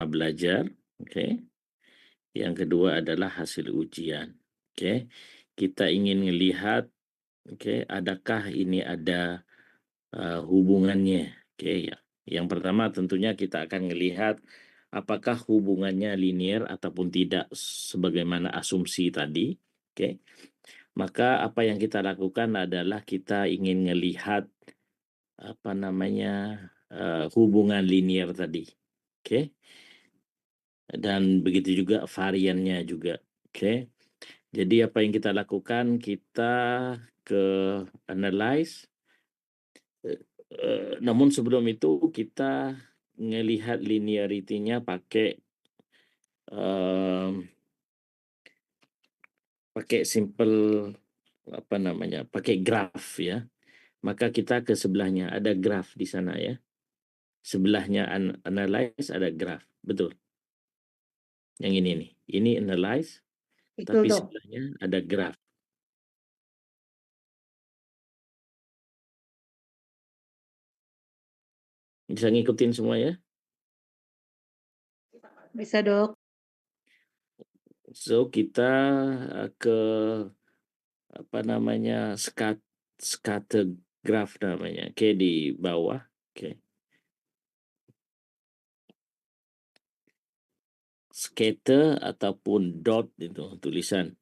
belajar, oke. Yang kedua adalah hasil ujian, oke. Kita ingin melihat, oke, adakah ini ada hubungannya, oke ya. Yang pertama tentunya kita akan melihat apakah hubungannya linear ataupun tidak sebagaimana asumsi tadi, oke. Maka apa yang kita lakukan adalah kita ingin melihat apa namanya hubungan linear tadi, oke. Dan begitu juga variannya juga, oke. Jadi apa yang kita lakukan, kita ke analyze, namun sebelum itu kita ngelihat linearity-nya pakai simple apa namanya, pakai graf ya. Maka kita ke sebelahnya, ada graf di sana ya. Sebelahnya analyze ada graf, betul. Yang ini nih, ini analyze, Betul, tapi Dok. sebelahnya ada graf. Bisa ngikutin semua ya? Bisa, Dok. So kita ke apa namanya scatter graph namanya, oke, di bawah, oke. Scatter ataupun dot itu tulisan.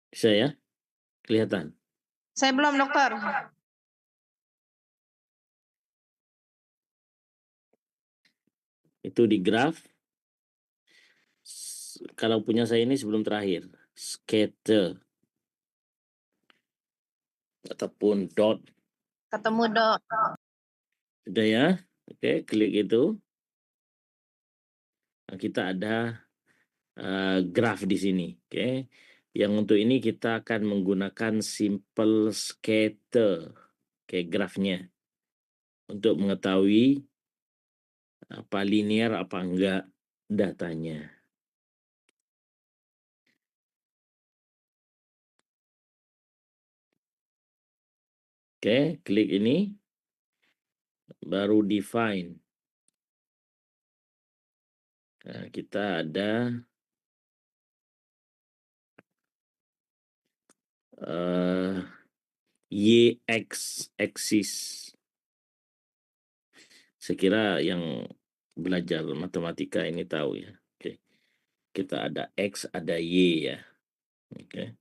Bisa ya? Kelihatan? Saya belum, Dokter. Itu di graph. Kalau punya saya ini sebelum terakhir. Scatter ataupun dot. Ketemu, Dok. Sudah ya? Oke, klik itu. Nah, kita ada graph di sini, oke. Yang untuk ini kita akan menggunakan simple scatter, oke, grafnya, untuk mengetahui apa linear apa enggak datanya. Oke, klik ini, baru define. Nah, kita ada y-x axis. Saya kira yang belajar matematika ini tahu ya. Oke. Kita ada x, ada y ya. Oke.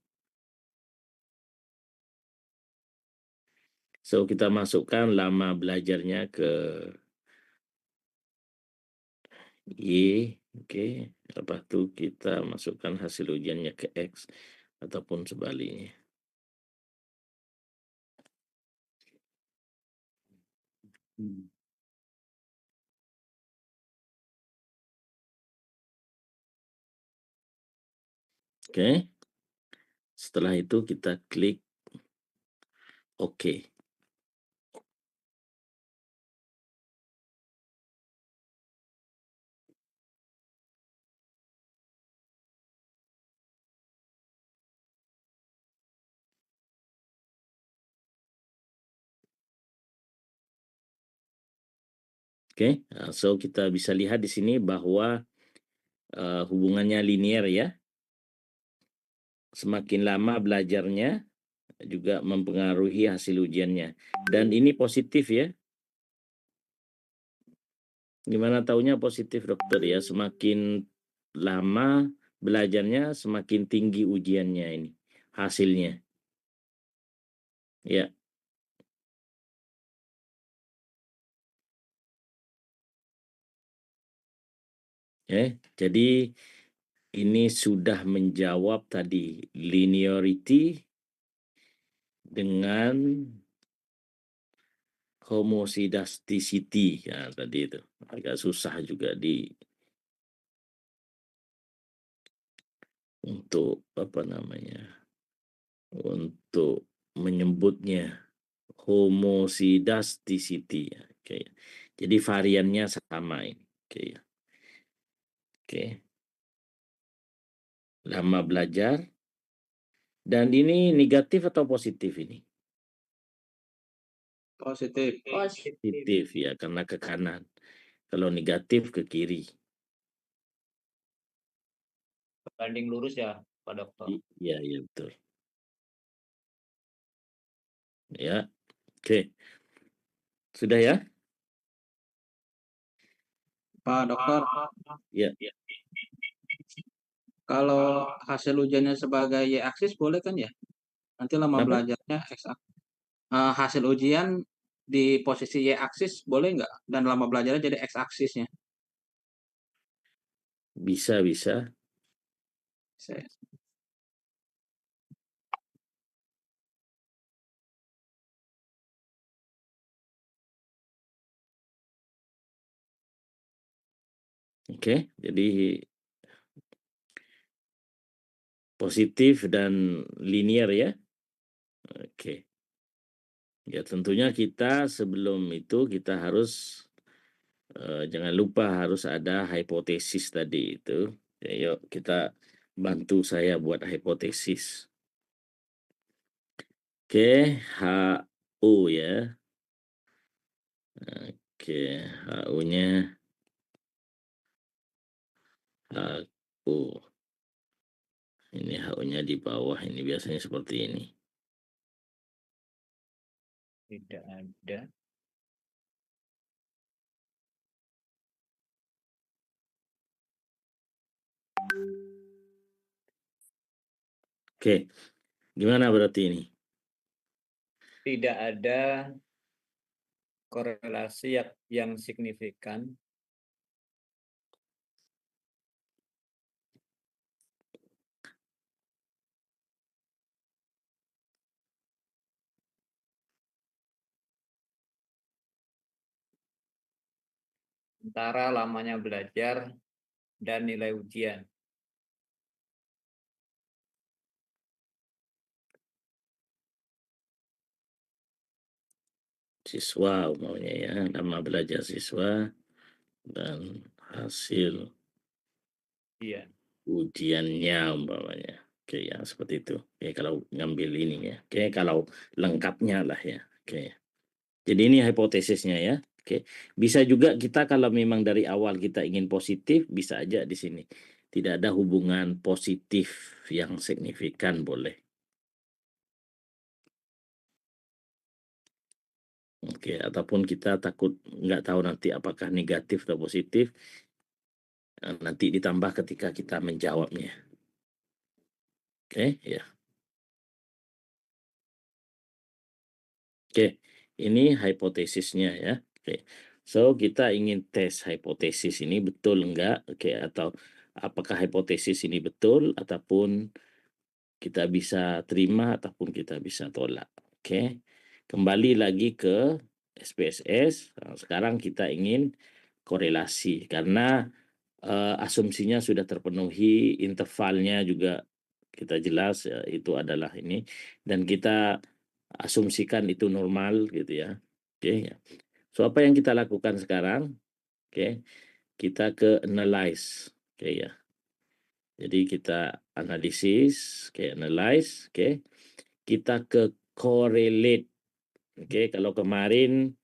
So kita masukkan lama belajarnya ke y, oke. Lepas itu kita masukkan hasil ujiannya ke x ataupun sebaliknya. Oke. Setelah itu kita klik OK. Oke, so kita bisa lihat di sini bahwa hubungannya linear ya. Semakin lama belajarnya juga mempengaruhi hasil ujiannya. Dan ini positif ya. Gimana taunya positif, dokter ya? Semakin lama belajarnya, semakin tinggi ujiannya ini, hasilnya. Ya. Jadi ini sudah menjawab tadi linearity dengan homozydasticity ya tadi itu. Agak susah juga untuk apa namanya? Untuk menyebutnya homozydasticity ya. Oke. Jadi variannya sama ini. Oke. Oke. Lama belajar. Dan ini negatif atau positif ini? Positif. Positif ya, karena ke kanan. Kalau negatif ke kiri. Banding lurus ya, Pak Dokter. Iya, iya betul. Ya, oke. Sudah ya? Pak Dokter, Ya. kalau hasil ujiannya sebagai y-aksis boleh kan ya? Nanti lama Kenapa? belajarnya hasil ujian di posisi y-aksis boleh nggak? Dan lama belajarnya jadi x-aksisnya. Bisa, bisa. Saya- Oke, jadi positif dan linear ya. Oke. Ya tentunya kita sebelum itu kita harus jangan lupa harus ada hipotesis tadi itu. Ya, yuk kita bantu saya buat hipotesis. Oke, HO ya. Oke, HO-nya HO. Ini HO-nya di bawah, ini biasanya seperti ini. Tidak ada. Oke, gimana berarti ini? Tidak ada korelasi yang signifikan antara lamanya belajar dan nilai ujian. Siswa umumnya ya, nama belajar siswa dan hasil Iya. ujiannya umpamanya. Oke ya, seperti itu. Oke, kalau ngambil ini ya. Oke, kalau lengkapnya lah ya. Oke. Jadi ini hipotesisnya ya. Oke. Bisa juga kita kalau memang dari awal kita ingin positif, bisa aja di sini. Tidak ada hubungan positif yang signifikan boleh. Oke, ataupun kita takut nggak tahu nanti apakah negatif atau positif, nanti ditambah ketika kita menjawabnya. Oke, ya. Oke, ini hipotesisnya ya. Oke. So, kita ingin tes hipotesis ini betul enggak? Oke, atau apakah hipotesis ini betul ataupun kita bisa terima ataupun kita bisa tolak. Oke. Kembali lagi ke SPSS. Nah, sekarang kita ingin korelasi karena asumsinya sudah terpenuhi, intervalnya juga kita jelas ya, itu adalah ini dan kita asumsikan itu normal gitu ya. Oke ya. So apa yang kita lakukan sekarang? Oke. Kita ke analyze. Oke ya. Jadi kita analisis, oke, analyze, oke. Kita ke correlate. Oke, kalau kemarin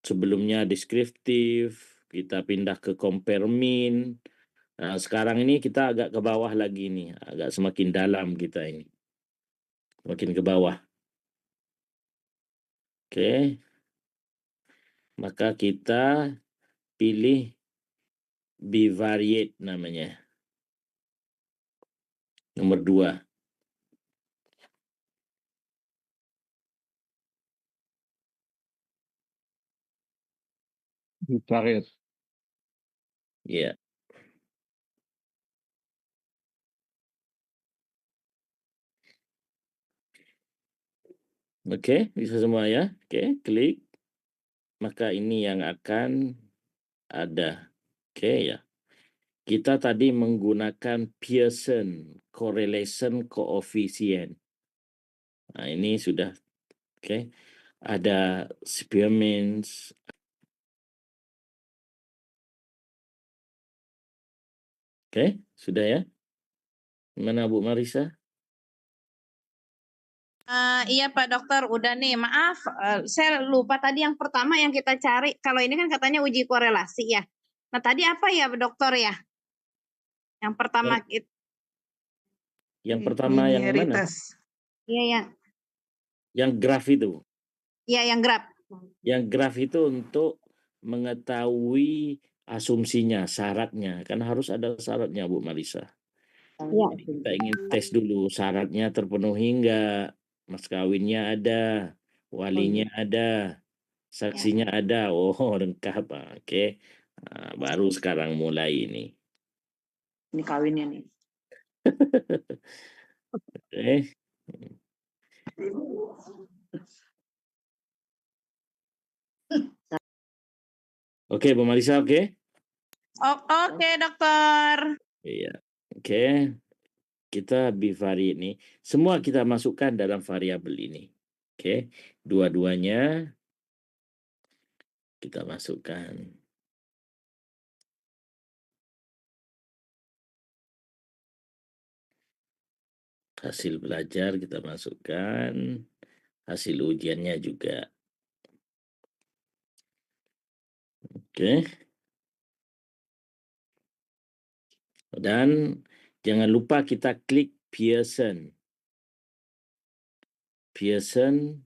sebelumnya deskriptif, kita pindah ke compare mean. Nah, sekarang ini kita agak ke bawah lagi nih, agak semakin dalam kita ini. Semakin ke bawah. Oke. Maka kita pilih bivariate namanya. Nomor 2. Bivariate. Ya. Oke, bisa semua ya. Oke, klik. Maka ini yang akan ada. Oke ya. Kita tadi menggunakan Pearson correlation coefficient. Nah, ini sudah oke. Ada Spearman's. Oke, sudah ya? Gimana Bu Marisa? Iya Pak Dokter, udah nih. Maaf, saya lupa tadi yang pertama yang kita cari. Kalau ini kan katanya uji korelasi ya. Nah tadi apa ya Dokter ya? Yang pertama Yang pertama yang mana? linearitas. Iya ya. Yang graf itu. Iya yang graf. Yang graf itu untuk mengetahui asumsinya, syaratnya. Kan harus ada syaratnya, Bu Marisa. Iya. Jadi kita ingin tes dulu syaratnya terpenuhi enggak, mas kawinnya ada, walinya ada, saksinya ada. Oh, lengkap. Oke. Nah, baru sekarang mulai ini. Ini kawinnya nih. Oke. Oke, Bu Marisa, oke? Oke Dokter. Iya. Oke. Kita bivari ini, semua kita masukkan dalam variabel ini. Oke. Dua-duanya kita masukkan. Hasil belajar kita masukkan, hasil ujiannya juga. Oke. Dan jangan lupa kita klik Pearson. Pearson.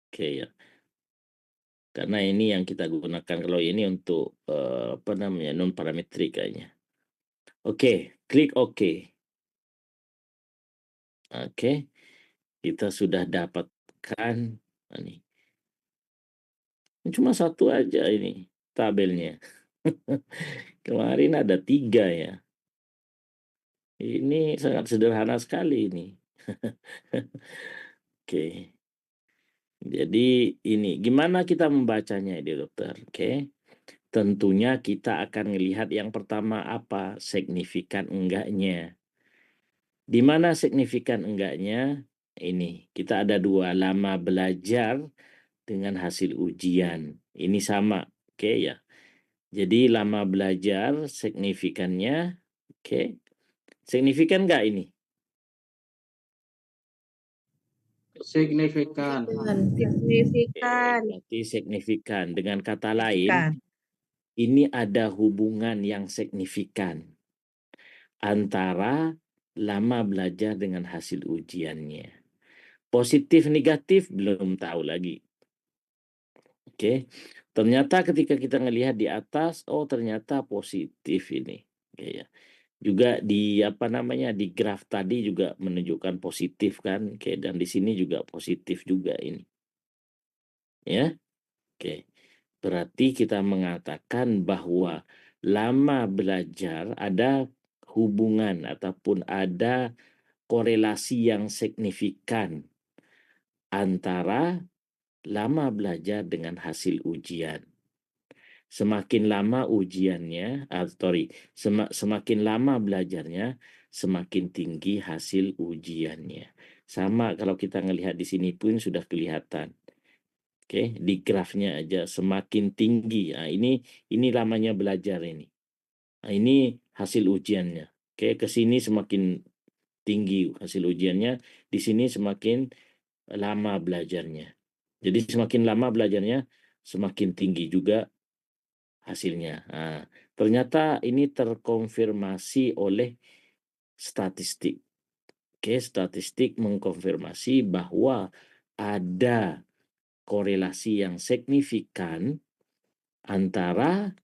Oke ya. Karena ini yang kita gunakan, kalau ini untuk apa namanya, non parametrik kayaknya. Oke, klik OK. Oke. Kita sudah dapatkan ini. Cuma satu aja ini tabelnya. Kemarin ada 3 ya. Ini sangat sederhana sekali ini. Oke. Jadi ini gimana kita membacanya ini dokter? Oke. Tentunya kita akan melihat yang pertama apa? Signifikan enggaknya. Di mana signifikan enggaknya? Ini. Kita ada 2, lama belajar dengan hasil ujian. Ini sama. Oke ya. Jadi lama belajar signifikannya, oke. Signifikan enggak ini? Signifikan. Signifikan. Berarti signifikan. Dengan kata lain, ini ada hubungan yang signifikan antara lama belajar dengan hasil ujiannya. Positif negatif belum tahu lagi. Oke. Ternyata ketika kita ngelihat di atas, oh ternyata positif ini. Oke ya. Juga di apa namanya, di graf tadi juga menunjukkan positif kan. Oke, dan di sini juga positif juga ini. Ya. Oke. Berarti kita mengatakan bahwa lama belajar ada hubungan ataupun ada korelasi yang signifikan antara lama belajar dengan hasil ujian. Semakin lama ujiannya, semakin lama belajarnya, semakin tinggi hasil ujiannya. Sama kalau kita ngelihat di sini pun sudah kelihatan. Oke, di grafnya aja semakin tinggi. Nah, ini lamanya belajar ini. Nah, ini hasil ujiannya. Oke, ke sini semakin tinggi hasil ujiannya, di sini semakin lama belajarnya. Jadi semakin lama belajarnya, semakin tinggi juga hasilnya. Nah, ternyata ini terkonfirmasi oleh statistik. Oke, statistik mengkonfirmasi bahwa ada korelasi yang signifikan antara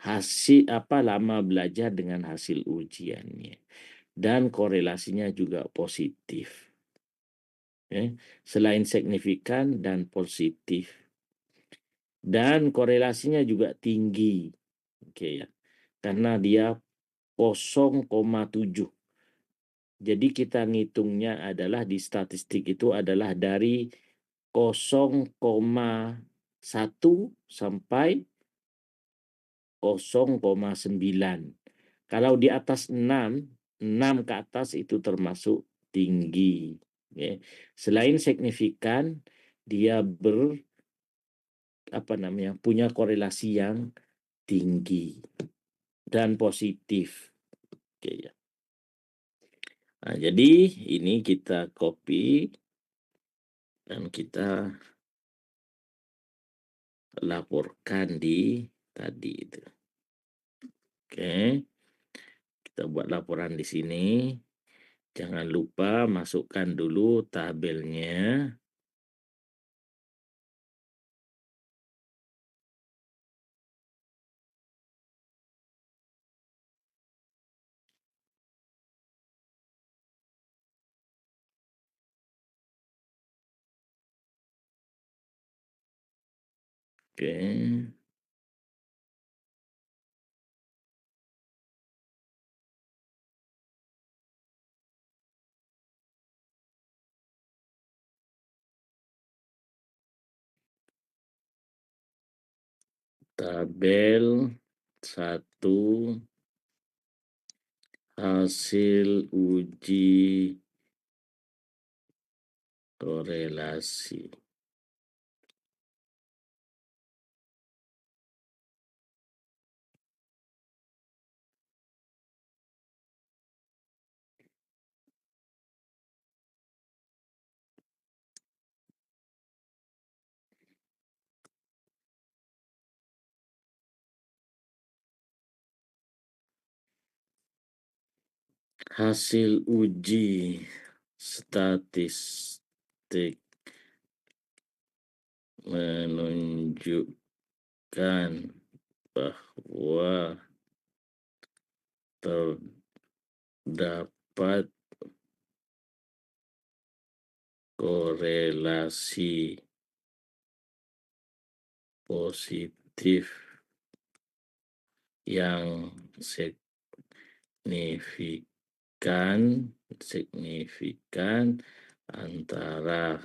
hasil lama belajar dengan hasil ujiannya, dan korelasinya juga positif. Oke, selain signifikan dan positif. Dan korelasinya juga tinggi. Oke ya. Karena dia 0,7. Jadi kita ngitungnya adalah di statistik itu adalah dari 0,1 sampai 0,9. Kalau di atas 6 ke atas itu termasuk tinggi. Ya. Selain signifikan, dia punya korelasi yang tinggi dan positif. Oke ya. Nah, jadi ini kita copy dan kita laporkan di tadi itu. Oke, kita buat laporan di sini. Jangan lupa masukkan dulu tabelnya. Oke. Tabel 1 hasil uji korelasi. Hasil uji statistik menunjukkan bahwa terdapat korelasi positif yang signifikan antara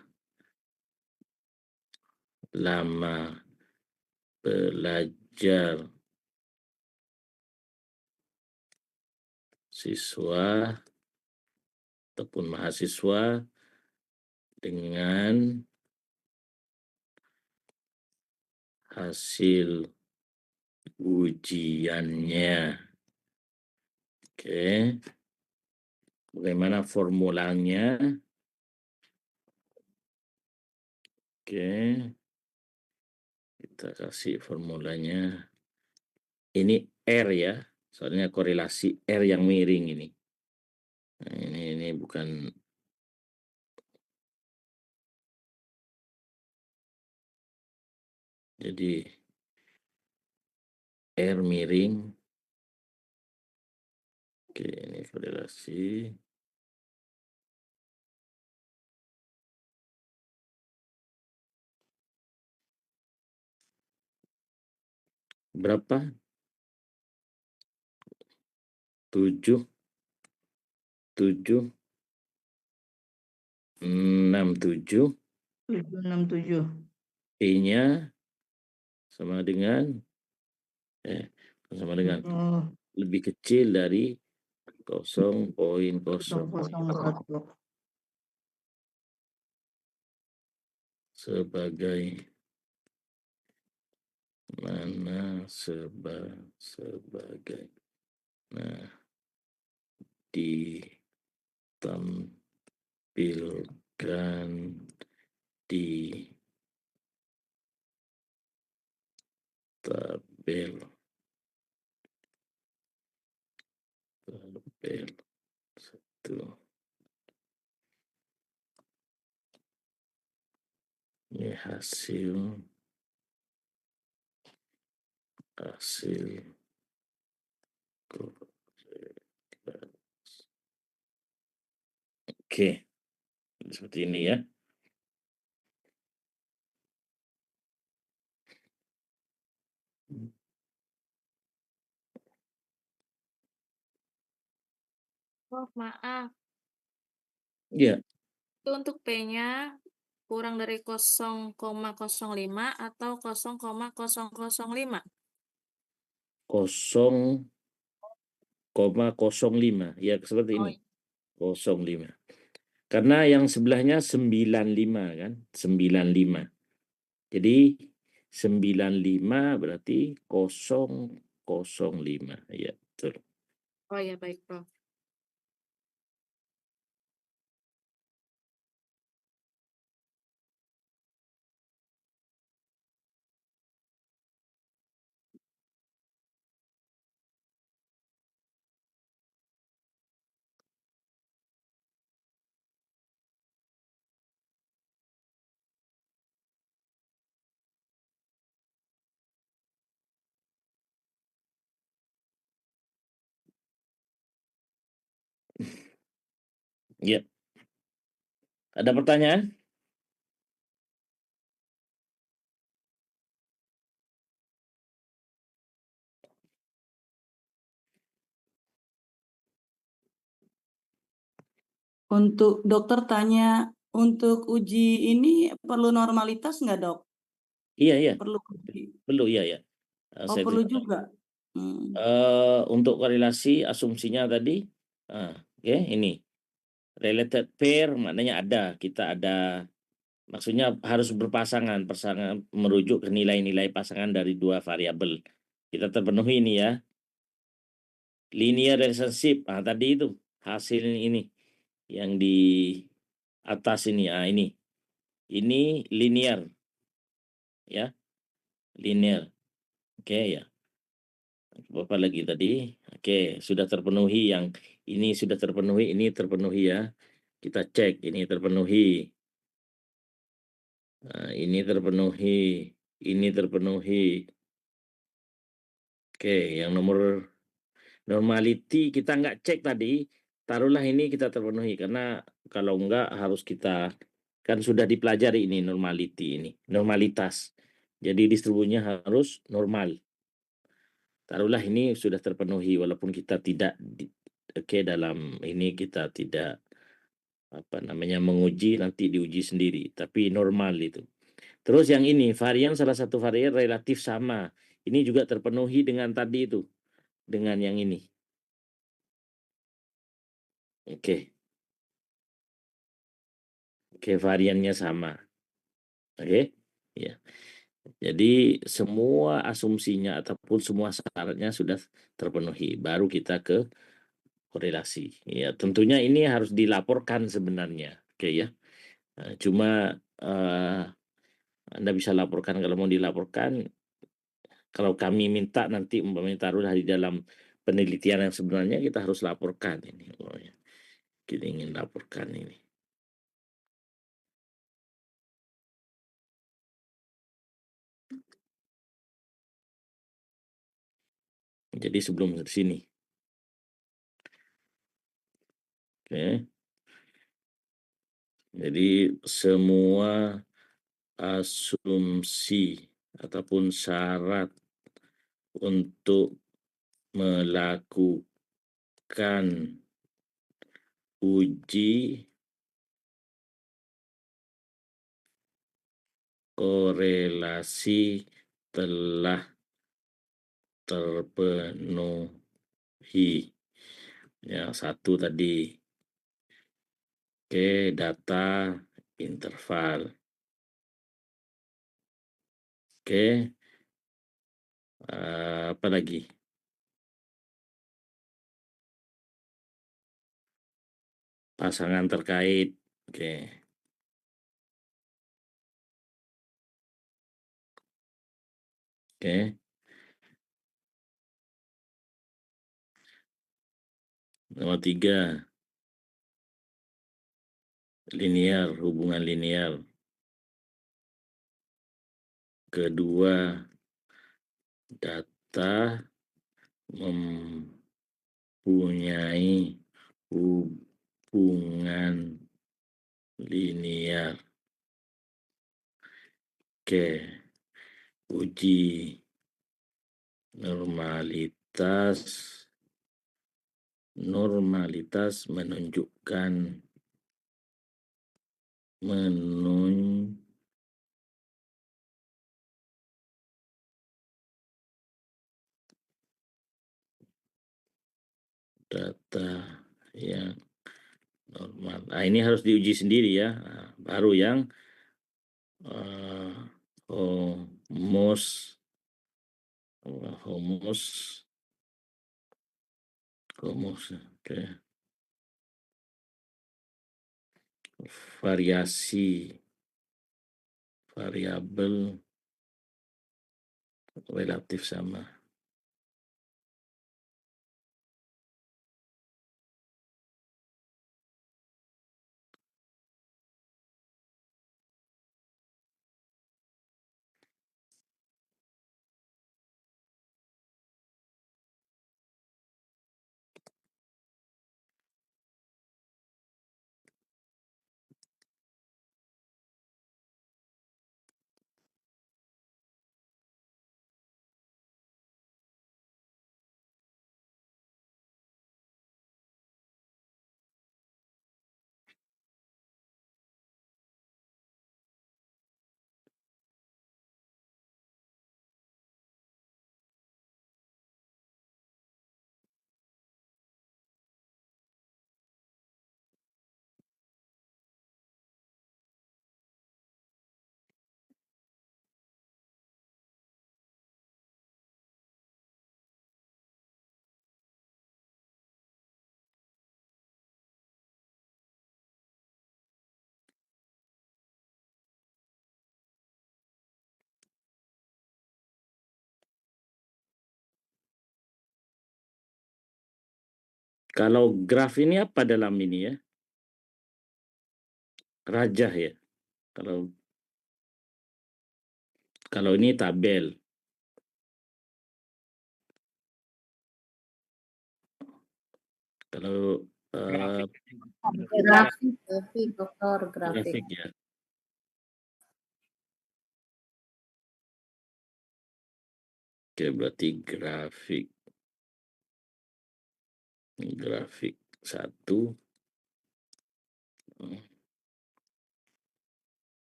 lama belajar siswa ataupun mahasiswa dengan hasil ujiannya. Oke. Bagaimana formulanya? Oke. Kita kasih formulanya. Ini R ya. Soalnya korelasi R yang miring ini. Nah, ini bukan jadi R miring. Oke, ini korelasi. Berapa? 7, 7, 67. 767. P-nya sama dengan Oh, lebih kecil dari 0,0. 001. Sebagai mana sebagai nah ditampilkan di tabel 1. Ini hasil oke, seperti ini ya. Oh, maaf. Ya, Itu untuk P-nya kurang dari 0,05 atau 0,005. 0,05 ya seperti Oh, ini. 0,5. Karena yang sebelahnya 95 kan, 95. Jadi 95 berarti 0,05. Ya, betul. oh ya baik, Prof. Ya. Ada pertanyaan? Untuk dokter tanya, untuk uji ini perlu normalitas nggak, Dok? Iya. Perlu uji. Perlu, iya. Oh, Saya perlu cerita. juga. Hmm. Untuk korelasi asumsinya tadi, oke, ini related pair maknanya kita ada, maksudnya harus berpasangan, pasangan merujuk ke nilai-nilai pasangan dari dua variabel. Kita terpenuhi ini ya. Linear relationship, tadi itu hasil ini yang di atas ini, ini linear ya, linear. Oke ya. Apa lagi tadi? Oke, sudah terpenuhi, yang ini sudah terpenuhi, ini terpenuhi ya. Kita cek ini terpenuhi. Nah, ini terpenuhi, ini terpenuhi. Oke, yang nomor normality kita nggak cek tadi, taruhlah ini kita terpenuhi, karena kalau enggak harus kita, kan sudah dipelajari ini normality, ini normalitas. Jadi distribusinya harus normal. Taruhlah ini sudah terpenuhi walaupun kita tidak dalam ini kita tidak menguji, nanti diuji sendiri, tapi normal itu. Terus yang ini varian, salah satu varian relatif sama. Ini juga terpenuhi dengan tadi itu, dengan yang ini. Oke. Oke, variannya sama. Oke. Ya. Jadi semua asumsinya ataupun semua syaratnya sudah terpenuhi, baru kita ke korelasi. Ya, tentunya ini harus dilaporkan sebenarnya. Oke ya. Cuma Anda bisa laporkan kalau mau dilaporkan. Kalau kami minta nanti taruhlah di dalam penelitian yang sebenarnya kita harus laporkan ini. Kita ingin laporkan ini. Jadi sebelum sini. Oke. Jadi semua asumsi ataupun syarat untuk melakukan uji korelasi telah terpenuhi. Yang satu tadi, oke, data interval. Oke, apa lagi? Pasangan terkait. Oke. Oke. Nomor 3, linear, hubungan linear. Kedua, data mempunyai hubungan linear. Oke, uji normalitas menunjukkan data yang normal. Nah, ini harus diuji sendiri ya. Nah, baru yang homos oke. Variasi variabel relatif sama. Kalau graf ini apa dalam ini ya? Rajah ya. Kalau ini tabel. Kalau Grafik, dokter, grafik ya. Oke, berarti grafik 1.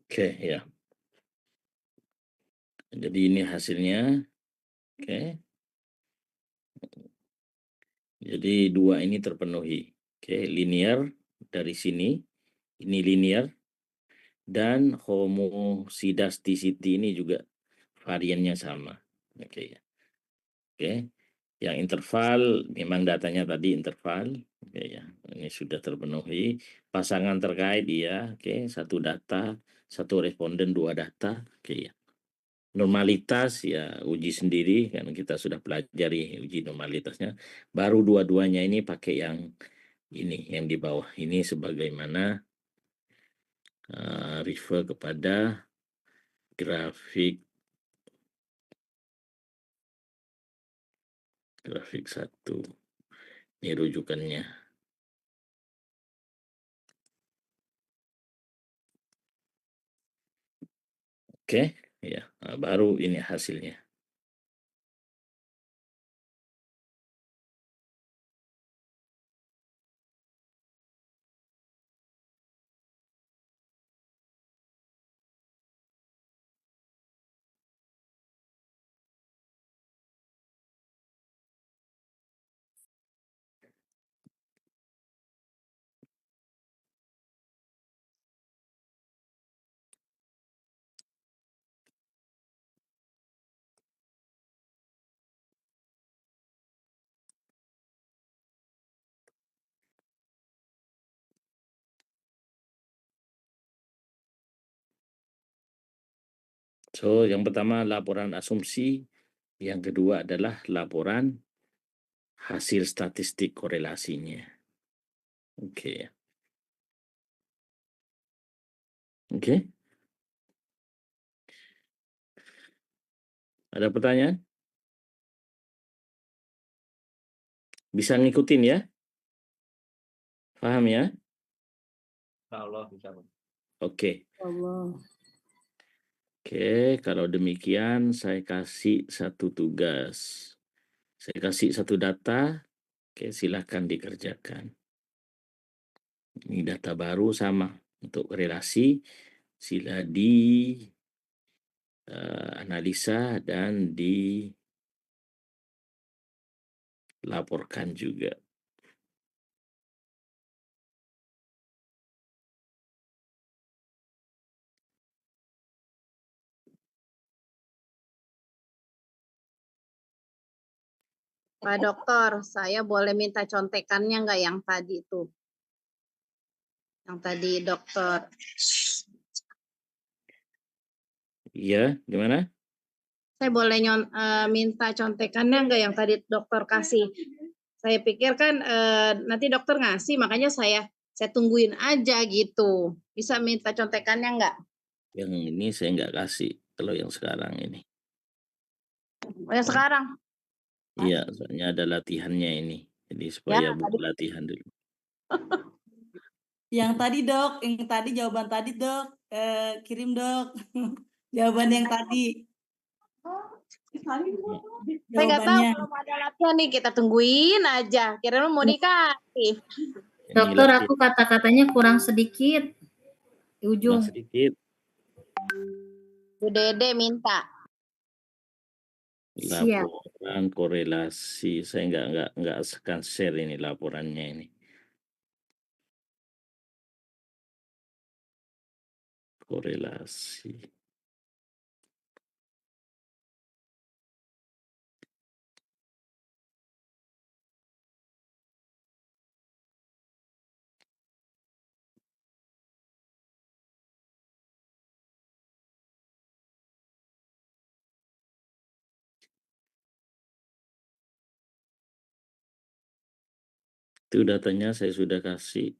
Oke, ya. Jadi ini hasilnya. Oke. Jadi 2 ini terpenuhi. Oke, linear dari sini. Ini linear. Dan homosidasticity ini juga variannya sama. Oke ya. Oke. Yang interval memang datanya tadi interval. Oke ya. Ini sudah terpenuhi. Pasangan terkait ya. Oke, 1 data, 1 responden, 2 data. Oke ya. Normalitas ya uji sendiri kan kita sudah pelajari uji normalitasnya. Baru dua-duanya ini pakai yang ini yang di bawah ini sebagaimana refer kepada grafik 1. Ini rujukannya. Oke, ya. Baru ini hasilnya. So, yang pertama laporan asumsi, yang kedua adalah laporan hasil statistik korelasinya. Oke. Oke. Ada pertanyaan? Bisa ngikutin ya? Paham ya? Allah bisa. Oke. Allah. Oke, kalau demikian saya kasih 1 tugas. Saya kasih 1 data. Oke, silakan dikerjakan. Ini data baru sama untuk relasi. Sila di analisa dan dilaporkan juga. Pak Dokter, saya boleh minta contekannya nggak yang tadi tuh? Yang tadi dokter. Iya, gimana? Saya boleh minta contekannya nggak yang tadi dokter kasih? Saya pikir kan nanti dokter ngasih, makanya saya tungguin aja gitu. Bisa minta contekannya nggak? Yang ini saya nggak kasih, kalau yang sekarang ini. Oh, yang sekarang? Iya, soalnya ada latihannya ini. Jadi supaya buat latihan dulu. Yang tadi dok, jawaban tadi dok, kirim dok, jawaban yang tadi. Saya nggak tahu Jawabannya. belum ada latihan nih, kita tungguin aja. Kira-kira mau dikasih. Dokter, aku kata-katanya kurang sedikit di ujung. Kurang sedikit. Bu Dede minta. Siap. Laporan korelasi. Saya nggak akan share ini laporannya ini. Korelasi. Itu datanya saya sudah kasih.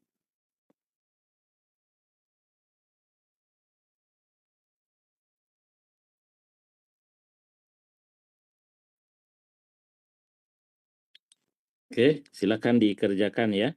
Oke, silakan dikerjakan ya.